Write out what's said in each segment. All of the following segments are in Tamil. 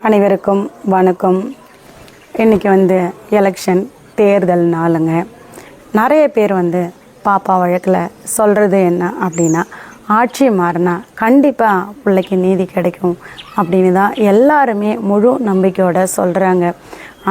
அனைவருக்கும் வணக்கம். இன்றைக்கி எலெக்ஷன் தேர்தல் நாளுங்க. நிறைய பேர் பாப்பா வழக்கில் சொல்கிறது என்ன அப்படின்னா, ஆட்சி மாறினா கண்டிப்பாக பிள்ளைக்கு நீதி கிடைக்கும் அப்படின்னு தான் எல்லாருமே முழு நம்பிக்கையோடு சொல்கிறாங்க.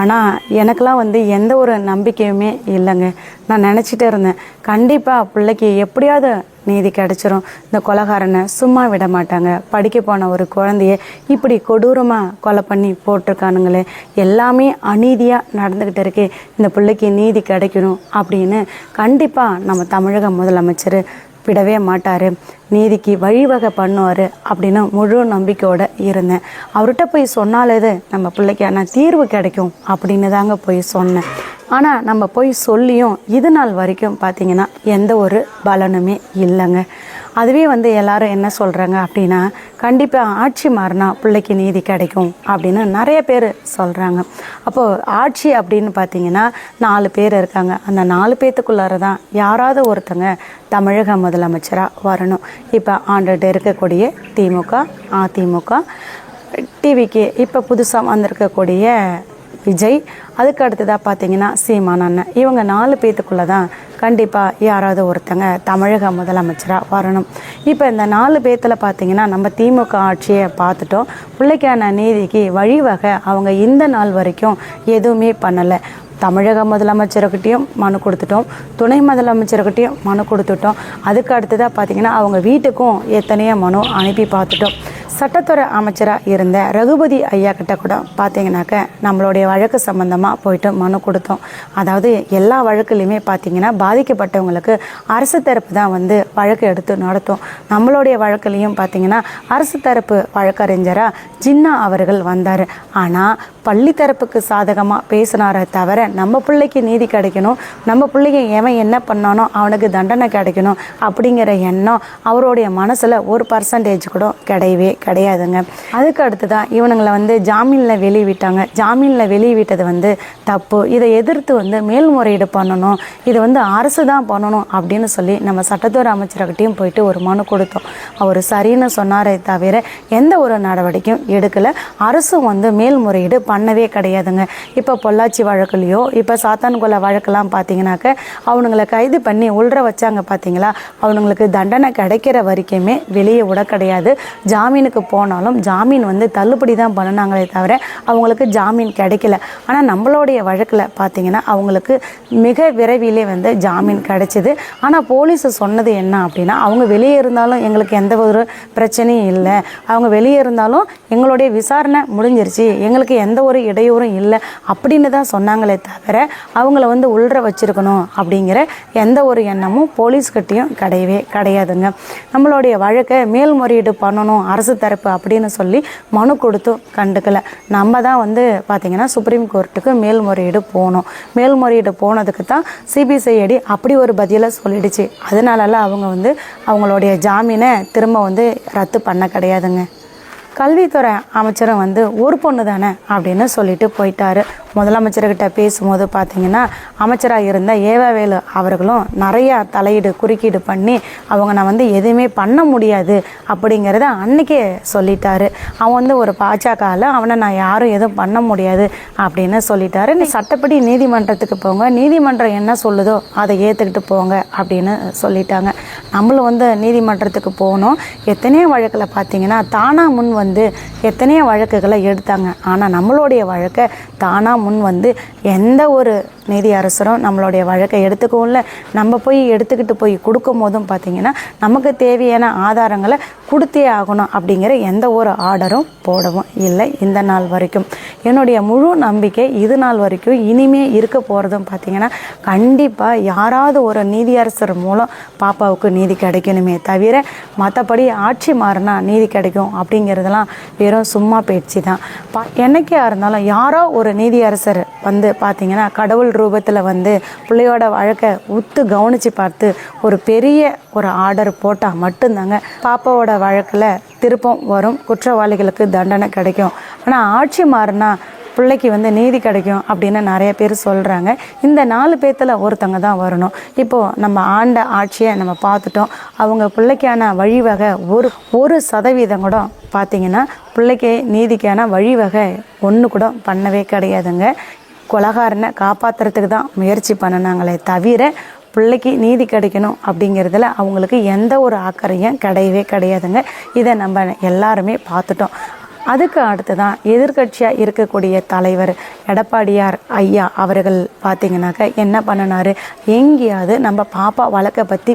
ஆனால் எனக்கெலாம் எந்த ஒரு நம்பிக்கையுமே இல்லைங்க. நான் நினச்சிட்டு இருந்தேன், கண்டிப்பாக பிள்ளைக்கு எப்படியாவது நீதி கிடச்சிரும், இந்த கொலைகாரனை சும்மா விட மாட்டாங்க, படிக்க போன ஒரு குழந்தைய இப்படி கொடூரமாக கொலை பண்ணி போட்டிருக்கானுங்களே, எல்லாமே அநீதியாக நடந்துக்கிட்டு இருக்கே, இந்த பிள்ளைக்கு நீதி கிடைக்கணும் அப்படின்னு கண்டிப்பாக நம்ம தமிழக முதலமைச்சர் விடவே மாட்டார், நீதிக்கு வழிவகை பண்ணுவார் அப்படின்னு முழு நம்பிக்கையோடு இருந்தேன். அவர்கிட்ட போய் சொன்னாலே நம்ம பிள்ளைக்கான தீர்வு கிடைக்கும் அப்படின்னு தாங்க போய் சொன்னேன். ஆனால் நம்ம போய் சொல்லியும் இது நாள் வரைக்கும் பார்த்திங்கன்னா எந்த ஒரு பலனுமே இல்லைங்க. அதுவே எல்லாரும் என்ன சொல்கிறாங்க அப்படின்னா, கண்டிப்பாக ஆட்சி மாறினா பிள்ளைக்கு நீதி கிடைக்கும் அப்படின்னு நிறைய பேர் சொல்கிறாங்க. அப்போது ஆட்சி அப்படின்னு பார்த்திங்கன்னா 4 பேர் இருக்காங்க. அந்த 4 பேர்த்துக்குள்ளார தான் யாராவது ஒருத்தங்க தமிழக முதலமைச்சராக வரணும். இப்போ ஆண்டுகிட்ட இருக்கக்கூடிய திமுக, அதிமுக, டிவிக்கு இப்போ புதுசாக வந்திருக்கக்கூடிய விஜய், அதுக்கு அடுத்ததாக பார்த்திங்கன்னா சீமான் அண்ணன், இவங்க 4 பேர்த்துக்குள்ளே தான் கண்டிப்பாக யாராவது ஒருத்தங்க தமிழக முதலமைச்சராக வரணும். இப்போ இந்த 4 பேர்த்தில் பார்த்திங்கன்னா நம்ம திமுக ஆட்சியை பார்த்துட்டோம். பிள்ளைக்கான நீதிக்கு வழிவகை அவங்க இந்த நாள் வரைக்கும் எதுவுமே பண்ணலை. தமிழக முதலமைச்சர்கிட்டையும் மனு கொடுத்துட்டோம், துணை முதலமைச்சர்கிட்டையும் மனு கொடுத்துட்டோம். அதுக்கு அடுத்ததாக பார்த்திங்கன்னா அவங்க வீட்டுக்கும் எத்தனையோ மனு அனுப்பி பார்த்துட்டோம். சட்டத்துறை அமைச்சராக இருந்த ரகுபதி ஐயா கிட்ட கூட பார்த்திங்கனாக்க நம்மளுடைய வழக்கு சம்மந்தமாக போயிட்டு மனு கொடுத்தோம். அதாவது எல்லா வழக்குலையுமே பார்த்திங்கன்னா பாதிக்கப்பட்டவங்களுக்கு அரசு தரப்பு தான் வழக்கு எடுத்து நடத்தும். நம்மளுடைய வழக்குலையும் பார்த்திங்கன்னா அரசு தரப்பு வழக்கறிஞராக ஜின்னா அவர்கள் வந்தார். ஆனால் பள்ளி தரப்புக்கு சாதகமாக பேசினாரே தவிர நம்ம பிள்ளைக்கு நீதி கிடைக்கணும், நம்ம பிள்ளைங்க எவன் என்ன பண்ணானோ அவனுக்கு தண்டனை கிடைக்கணும் அப்படிங்கிற எண்ணம் அவருடைய மனசில் 1% கூட கிடையவே கிடையாதுங்க. அதுக்கு அடுத்து தான் இவனுங்களை ஜாமீனில் வெளியிட்டாங்க. ஜாமீனில் வெளியிட்டது தப்பு, இதை எதிர்த்து மேல்முறையீடு பண்ணணும், இது அரசு தான் பண்ணணும் அப்படின்னு சொல்லி நம்ம சட்டத்துறை அமைச்சர்கிட்டையும் போயிட்டு ஒரு மனு கொடுத்தோம். அவர் சரின்னு சொன்னாரே தவிர எந்த ஒரு நடவடிக்கையும் எடுக்கலை. அரசும் மேல்முறையீடு பண்ணவே கிடையாதுங்க. இப்போ பொள்ளாச்சி வழக்குலையோ இப்போ சாத்தான்கொலை வழக்கெல்லாம் பார்த்தீங்கன்னாக்க அவனுங்களை கைது பண்ணி உள்ற வச்சாங்க பார்த்தீங்களா, அவனுங்களுக்கு தண்டனை கிடைக்கிற வரைக்குமே வெளியே விட கிடையாது. ஜாமீனுக்கு போனாலும் ஜாமீன் தள்ளுபடி தான் பண்ணினாங்களே தவிர அவங்களுக்கு ஜாமீன் கிடைக்கல. ஆனால் நம்மளுடைய வழக்கில் பார்த்தீங்கன்னா அவங்களுக்கு மிக விரைவிலே ஜாமீன் கிடைச்சிது. ஆனால் போலீஸ் சொன்னது என்ன அப்படின்னா, அவங்க வெளியே இருந்தாலும் எங்களுக்கு எந்த ஒரு பிரச்சனையும் இல்லை, அவங்க வெளியே இருந்தாலும் எங்களுடைய விசாரணை முடிஞ்சிருச்சு, எங்களுக்கு எந்த ஒரு இடையூறும் இல்லை அப்படின்னு தான் சொன்னாங்களே தவிர அவங்கள உள்ற வச்சிருக்கணும் அப்படிங்கிற எந்த ஒரு எண்ணமும் போலீஸ்கிட்டையும் கிடையவே கிடையாதுங்க. நம்மளுடைய வழக்கை மேல்முறையீடு பண்ணணும் அரசு தரப்பு அப்படின்னு சொல்லி மனு கொடுத்தும் கண்டுக்கலை. நம்ம தான் பார்த்திங்கன்னா சுப்ரீம் கோர்ட்டுக்கு மேல்முறையீடு போனோம். மேல்முறையீடு போனதுக்கு தான் சிபிசிஐடி அப்படி ஒரு பதிலை சொல்லிடுச்சு. அதனாலலாம் அவங்க அவங்களுடைய ஜாமீனை திரும்ப ரத்து பண்ண கிடையாதுங்க. கல்வித்துறை அமைச்சரும் ஒரு பொண்ணு தானே அப்படின்னு சொல்லிட்டு போயிட்டாரு. முதலமைச்சர்கிட்ட பேசும்போது பார்த்திங்கன்னா அமைச்சராக இருந்த ஏவாவேலு அவர்களும் நிறையா தலையீடு குறுக்கீடு பண்ணி அவங்க நான் எதுவுமே பண்ண முடியாது அப்படிங்கிறத அன்றைக்கே சொல்லிட்டாரு. அவன் ஒரு பாஜகவில் அவனை நான் யாரும் எதுவும் பண்ண முடியாது அப்படின்னு சொல்லிட்டாரு. நீ சட்டப்படி நீதிமன்றத்துக்கு போங்க, நீதிமன்றம் என்ன சொல்லுதோ அதை ஏற்றுக்கிட்டு போங்க அப்படின்னு சொல்லிட்டாங்க. நம்மளும் நீதிமன்றத்துக்கு போகணும். எத்தனையோ வழக்கில் பார்த்திங்கன்னா தானாக முன் எத்தனையோ வழக்குகளை எடுத்தாங்க. ஆனால் நம்மளுடைய வழக்கை தானாக முன் எந்த ஒரு நீதி அரசரும் நம்மளுடைய வழக்கை எடுத்துக்கவும் இல்லை. நம்ம போய் எடுத்துக்கிட்டு போய் கொடுக்கும் போதும் பார்த்திங்கன்னா நமக்கு தேவையான ஆதாரங்களை கொடுத்தே ஆகணும் அப்படிங்கிற எந்த ஒரு ஆர்டரும் போடவும் இல்லை இந்த நாள் வரைக்கும். என்னுடைய முழு நம்பிக்கை இது நாள் வரைக்கும் இனிமே இருக்க போகிறதும் பார்த்திங்கன்னா கண்டிப்பாக யாராவது ஒரு நீதியரசர் மூலம் பாப்பாவுக்கு நீதி கிடைக்கணுமே தவிர மற்றபடி ஆட்சி மாறினா நீதி கிடைக்கும் அப்படிங்கிறதெல்லாம் வெறும் சும்மா பேச்சு தான். என்னைக்கா இருந்தாலும் யாரோ ஒரு நீதியரசர் பார்த்திங்கன்னா கடவுள் ரூபத்தில் பிள்ளையோட வழக்கை உத்து கவனித்து பார்த்து ஒரு பெரிய ஒரு ஆர்டர் போட்டால் மட்டும்தாங்க பாப்பாவோட வழக்கில் திருப்பம் வரும், குற்றவாளிகளுக்கு தண்டனை கிடைக்கும். ஆனால் ஆட்சி மாறினா பிள்ளைக்கு வந்து நீதி கிடைக்கும் அப்படின்னு நிறைய பேர் சொல்கிறாங்க. இந்த 4 பேர்த்தில் ஒருத்தங்க தான் வரணும். இப்போது நம்ம ஆண்ட ஆட்சியை நம்ம பார்த்துட்டோம். அவங்க பிள்ளைக்கான வழிவகை 1% கூட பார்த்திங்கன்னா பிள்ளைக்கு நீதிக்கான வழிவகை ஒன்று கூட பண்ணவே கிடையாதுங்க. கொலகாரனை காப்பாற்றுறதுக்கு தான் முயற்சி பண்ணினாங்களே தவிர பிள்ளைக்கு நீதி கிடைக்கணும் அப்படிங்கிறதுல அவங்களுக்கு எந்த ஒரு அக்கறையும் கிடையவே கிடையாதுங்க. இதை நம்ம எல்லாருமே பார்த்துட்டோம். அதுக்கு அடுத்து தான் எதிர்கட்சியாக இருக்கக்கூடிய தலைவர் எடப்பாடியார் ஐயா அவர்கள் பார்த்திங்கனாக்கா என்ன பண்ணினார், எங்கேயாவது நம்ம பாப்பா வழக்கை பற்றி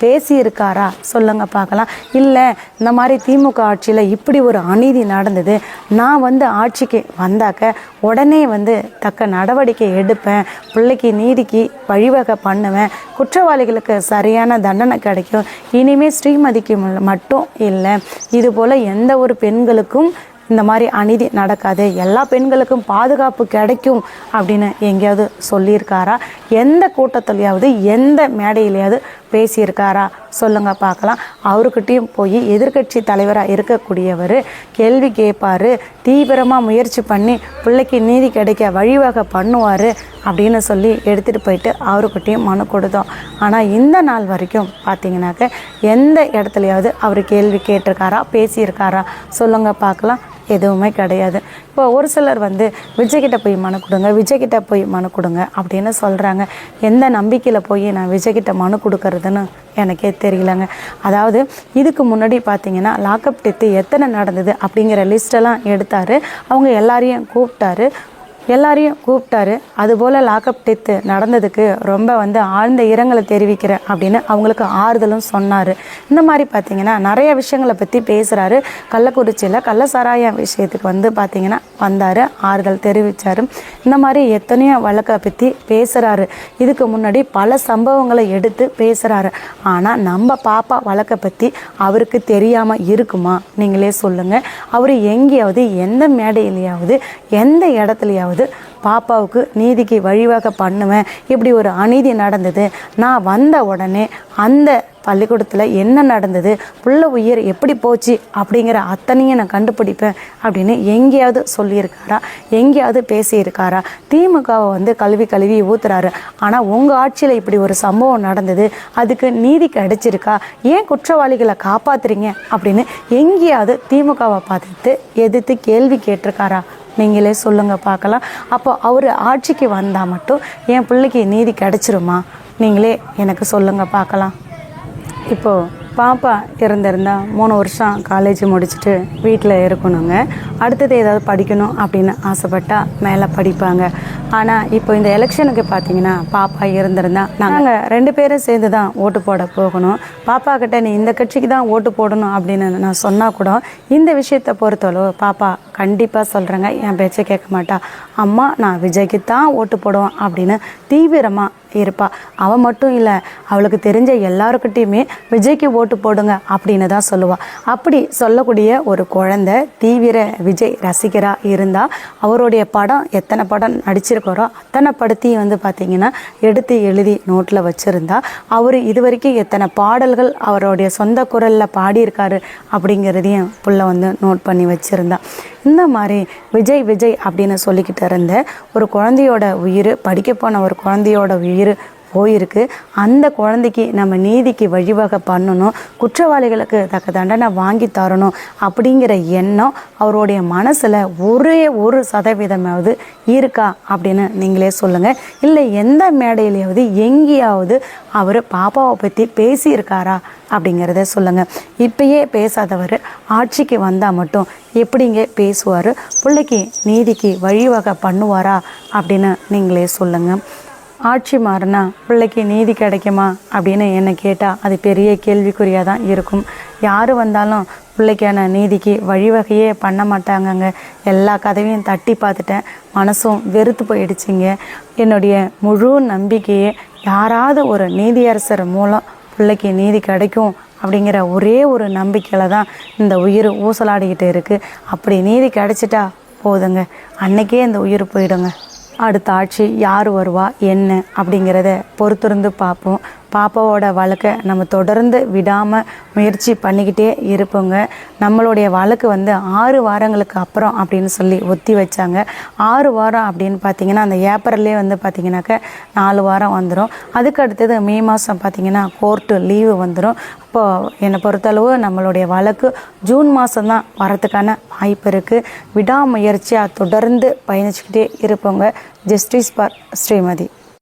பேசியிருக்காரா சொல்லுங்க பார்க்கலாம். இல்லை, இந்த மாதிரி திமுக ஆட்சியில் இப்படி ஒரு அநீதி நடந்தது, நான் வந்து ஆட்சிக்கு வந்தாக்க உடனே வந்து தக்க நடவடிக்கை எடுப்பேன், பிள்ளைக்கு நீதிக்கு வழிவகை பண்ணுவேன், குற்றவாளிகளுக்கு சரியான தண்டனை கிடைக்கும், இனிமேல் ஸ்ரீமதிக்கு மட்டும் இல்லை, இது போல் எந்த ஒரு பெண்களுக்கும் இந்த மாதிரி அநீதி நடக்காது, எல்லா பெண்களுக்கும் பாதுகாப்பு கிடைக்கும் அப்படின்னு எங்கேயாவது சொல்லியிருக்காரா? எந்த கூட்டத்திலையாவது எந்த மேடையிலையாவது பேசியிருக்காரா சொல்லுங்க பார்க்கலாம். அவர்கிட்டையும் போய் எதிர்கட்சி தலைவராக இருக்கக்கூடியவர் கேள்வி கேட்பார், தீவிரமாக முயற்சி பண்ணி பிள்ளைக்கு நீதி கிடைக்க வழிவகை பண்ணுவார் அப்படின்னு சொல்லி எடுத்துகிட்டு போயிட்டு அவர்கிட்டையும் மனு கொடுத்தோம். ஆனால் இந்த நாள் வரைக்கும் பார்த்தீங்கன்னாக்க எந்த இடத்துலையாவது அவர் கேள்வி கேட்டிருக்காரா, பேசியிருக்காரா சொல்லுங்க பார்க்கலாம். எதுவுமே கிடையாது. இப்போ ஒரு சிலர் வந்து விஜய்கிட்ட போய் மனு கொடுங்க அப்படின்னு சொல்கிறாங்க. எந்த நம்பிக்கையில் போய் நான் விஜய்கிட்ட மனு கொடுக்கறதுன்னு எனக்கே தெரியலங்க. அதாவது இதுக்கு முன்னாடி பார்த்தீங்கன்னா லாக்அப் டெத்து எத்தனை நடந்தது அப்படிங்கிற லிஸ்டெல்லாம் எடுத்தார். அவங்க எல்லாரையும் கூப்பிட்டாரு. அதுபோல் லாக்அப் டெத்து நடந்ததுக்கு ரொம்ப வந்து ஆழ்ந்த இரங்கலை தெரிவிக்கிறேன் அப்படின்னு அவங்களுக்கு ஆறுதலும் சொன்னார். இந்த மாதிரி பார்த்திங்கன்னா நிறைய விஷயங்களை பற்றி பேசுகிறாரு. கள்ளக்குறிச்சியில் கள்ளசாராயம் விஷயத்துக்கு வந்து பார்த்திங்கன்னா வந்தார், ஆறுதல் தெரிவித்தார். இந்த மாதிரி எத்தனையோ வழக்கை பற்றி பேசுகிறாரு. இதுக்கு முன்னாடி பல சம்பவங்களை எடுத்து பேசுகிறாரு. ஆனால் நம்ம பாப்பா வழக்கை பற்றி அவருக்கு தெரியாமல் இருக்குமா? நீங்களே சொல்லுங்கள். அவர் எங்கேயாவது எந்த மேடையிலையாவது எந்த இடத்துலையாவது பாப்பாவுக்கு நீதிக்கு வழிவகை பண்ணுவேன், இப்படி ஒரு அநீதி நடந்தது, நான் வந்த உடனே அந்த பள்ளிக்கூடத்தில் என்ன நடந்தது, புள்ள உயிர் எப்படி போச்சு அப்படிங்கிற அத்தனையும் நான் கண்டுபிடிப்பேன் அப்படின்னு எங்கேயாவது சொல்லியிருக்காரா? எங்கேயாவது பேசியிருக்காரா? திமுகவை வந்து கழுவி ஊத்துறாரு. ஆனால் உங்கள் ஆட்சியில் இப்படி ஒரு சம்பவம் நடந்தது, அதுக்கு நீதி கிடைச்சிருக்கா, ஏன் குற்றவாளிகளை காப்பாற்றுறீங்க அப்படின்னு எங்கேயாவது திமுகவை பார்த்து எதிர்த்து கேள்வி கேட்டிருக்காரா? நீங்களே சொல்லுங்கள் பார்க்கலாம். அப்போ அவர் ஆட்சிக்கு வந்தால் மட்டும் என் பிள்ளைக்கு நீதி கிடைச்சிருமா? நீங்களே எனக்கு சொல்லுங்கள் பார்க்கலாம். இப்போது பாப்பா இருந்திருந்தால் 3 வருஷம் காலேஜ் முடிச்சுட்டு வீட்டில் இருக்கணுங்க. அடுத்தது ஏதாவது படிக்கணும் அப்படின்னு ஆசைப்பட்டால் மேலே படிப்பாங்க. ஆனால் இப்போ இந்த எலெக்ஷனுக்கு பார்த்தீங்கன்னா பாப்பா இருந்திருந்தால் நாங்கள் 2 பேரும் சேர்ந்து தான் ஓட்டு போட போகணும். பாப்பா கிட்ட நீ இந்த கட்சிக்கு தான் ஓட்டு போடணும் அப்படின்னு நான் சொன்னால் கூட இந்த விஷயத்தை பொறுத்தளவு பாப்பா கண்டிப்பாக சொல்கிறேங்க, என் பேச்சை கேட்க மாட்டா. அம்மா நான் விஜய்க்கு தான் ஓட்டு போடுவேன் அப்படின்னு தீவிரமாக இருப்பா. அவள் மட்டும் இல்லை, அவளுக்கு தெரிஞ்ச எல்லாருக்கிட்டையுமே விஜய்க்கு ஓட்டு போடுங்க அப்படின்னு தான் சொல்லுவாள். அப்படி சொல்லக்கூடிய ஒரு குழந்தை தீவிர விஜய் ரசிகராக இருந்தால் அவருடைய படம் எத்தனை படம் நடிச்சிருக்காரோ அத்தனை படத்தையும் வந்து பார்த்திங்கன்னா எடுத்து எழுதி நோட்டில் வச்சுருந்தா அவர் இது வரைக்கும் எத்தனை பாடல்கள் அவருடைய சொந்த குரலில் பாடியிருக்காரு அப்படிங்கிறதையும் புள்ள வந்து நோட் பண்ணி வச்சுருந்தா. இந்த மாதிரி விஜய் அப்படின்னு சொல்லிக்கிட்டு இருந்த ஒரு குழந்தையோட உயிர், படிக்க போன ஒரு குழந்தையோட உயிர் போயிருக்கு. அந்த குழந்தைக்கு நம்ம நீதிக்கு வழிவகை பண்ணணும், குற்றவாளிகளுக்கு தக்க தண்டனை வாங்கி தரணும் அப்படிங்கிற எண்ணம் அவருடைய மனசில் ஒரே 1% இருக்கா அப்படின்னு நீங்களே சொல்லுங்கள். இல்லை எந்த மேடையிலையாவது எங்கேயாவது அவர் பாப்பாவை பற்றி பேசியிருக்காரா அப்படிங்கிறத சொல்லுங்கள். இப்பயே பேசாதவர் ஆட்சிக்கு வந்தால் மட்டும் எப்படிங்க பேசுவார்? பிள்ளைக்கு நீதிக்கு வழிவகை பண்ணுவாரா அப்படின்னு நீங்களே சொல்லுங்கள். ஆட்சி மாறினா பிள்ளைக்கு நீதி கிடைக்குமா அப்படின்னு என்னை கேட்டால் அது பெரிய கேள்விக்குறியாக தான் இருக்கும். யார் வந்தாலும் பிள்ளைக்கான நீதிக்கு வழிவகையே பண்ண மாட்டாங்கங்க. எல்லா கதவையும் தட்டி பார்த்துட்டேன், மனசும் வெறுத்து போயிடுச்சிங்க. என்னுடைய முழு நம்பிக்கையே யாராவது ஒரு நீதியரசர் மூலம் பிள்ளைக்கு நீதி கிடைக்கும் அப்படிங்கிற ஒரே ஒரு நம்பிக்கையில் தான் இந்த உயிர் ஊசலாடிக்கிட்டு இருக்குது. அப்படி நீதி கிடைச்சிட்டா போதுங்க, அன்னைக்கே இந்த உயிர் போயிடுங்க. அடுத்த ஆட்சி யார் வருவா என்ன அப்படிங்கிறத பொறுத்திருந்து பார்ப்போம். பாப்பாவோட வழக்கை நம்ம தொடர்ந்து விடாமல் முயற்சி பண்ணிக்கிட்டே இருப்போங்க. நம்மளுடைய வழக்கு வந்து 6 வாரங்களுக்கு அப்புறம் அப்படின்னு சொல்லி ஒத்தி வச்சாங்க. 6 வாரம் அப்படின்னு பார்த்திங்கன்னா அந்த ஏப்ரல்லே வந்து பார்த்திங்கனாக்கா 4 வாரம் வந்துடும். அதுக்கு அடுத்தது மே மாதம் பார்த்திங்கன்னா கோர்ட்டு லீவு வந்துடும். இப்போது என்னை பொறுத்தளவு நம்மளுடைய வழக்கு ஜூன் மாதம்தான் வரத்துக்கான வாய்ப்பு இருக்குது. விடாமுயற்சியாக தொடர்ந்து பயணிச்சுக்கிட்டே இருப்போங்க. Justice for Srimathi.